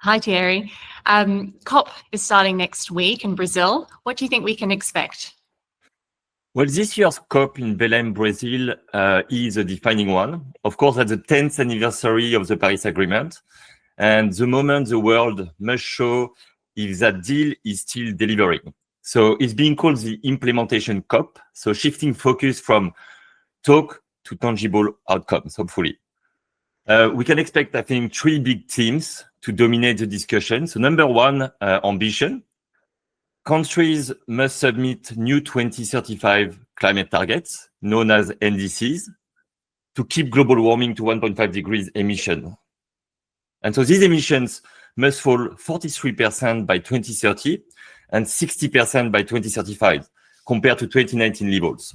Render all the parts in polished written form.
Hi, Thierry. COP is starting next week in Brazil. What do you think we can expect? Well, this year's COP in Belém, Brazil, is a defining one. Of course, at the 10th anniversary of the Paris Agreement, and the moment the world must show if that deal is still delivering. So it's being called the implementation COP, so shifting focus from talk to tangible outcomes, hopefully. We can expect, I think, three big themes to dominate the discussion. So number one, ambition. Countries must submit new 2035 climate targets, known as NDCs, to keep global warming to 1.5 degrees emission. And so these emissions must fall 43% by 2030 and 60% by 2035, compared to 2019 levels.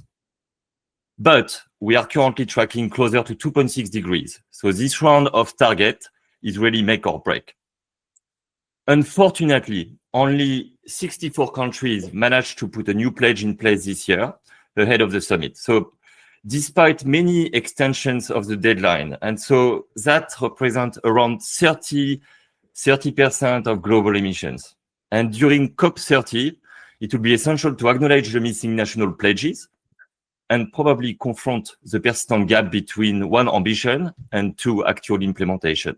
But we are currently tracking closer to 2.6 degrees. So this round of target is really make or break. Unfortunately, only 64 countries managed to put a new pledge in place this year ahead of the summit. So despite many extensions of the deadline, and so that represents around 30% of global emissions. And during COP30, it will be essential to acknowledge the missing national pledges and probably confront the persistent gap between one, ambition, and two, actual implementation.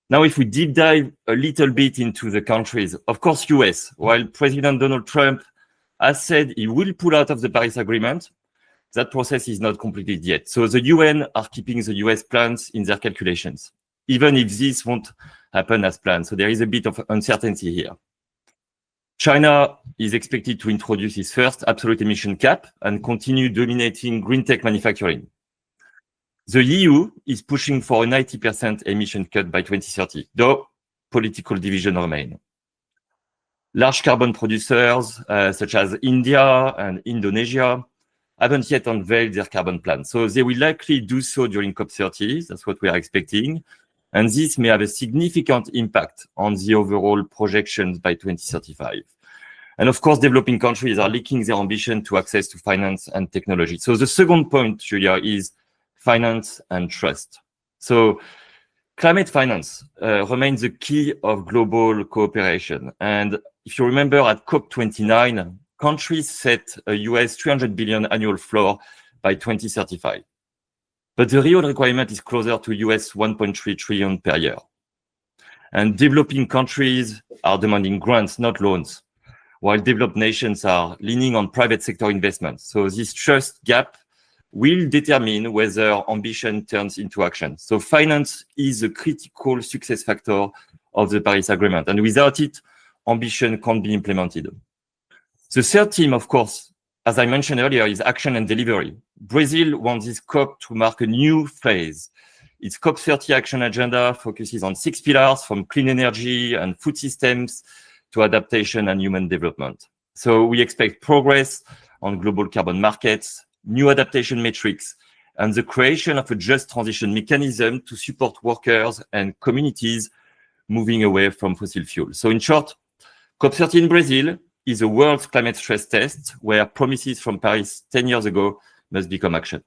Now, if we deep dive a little bit into the countries, of course, US, while President Donald Trump has said he will pull out of the Paris Agreement, that process is not completed yet. So the UN are keeping the US plans in their calculations, even if this won't happen as planned. So there is a bit of uncertainty here. China is expected to introduce its first absolute emission cap and continue dominating green tech manufacturing. The EU is pushing for a 90% emission cut by 2030, though political division remain. Large carbon producers, such as India and Indonesia, haven't yet unveiled their carbon plan. So they will likely do so during COP30. That's what we are expecting. And this may have a significant impact on the overall projections by 2035. And of course, developing countries are linking their ambition to access to finance and technology. So the second point, Julia, is finance and trust. So climate finance remains the key of global cooperation. And if you remember at COP29, countries set a US 300 billion annual floor by 2035. But the real requirement is closer to US 1.3 trillion per year. And developing countries are demanding grants, not loans, while developed nations are leaning on private sector investments. So this trust gap will determine whether ambition turns into action. So finance is a critical success factor of the Paris Agreement. And without it, ambition can't be implemented. The third theme, of course, as I mentioned earlier, is action and delivery. Brazil wants this COP to mark a new phase. Its COP30 action agenda focuses on 6 pillars, from clean energy and food systems to adaptation and human development. So we expect progress on global carbon markets, new adaptation metrics, and the creation of a just transition mechanism to support workers and communities moving away from fossil fuels. So in short, COP30 in Brazil is a world climate stress test where promises from Paris 10 years ago must become action.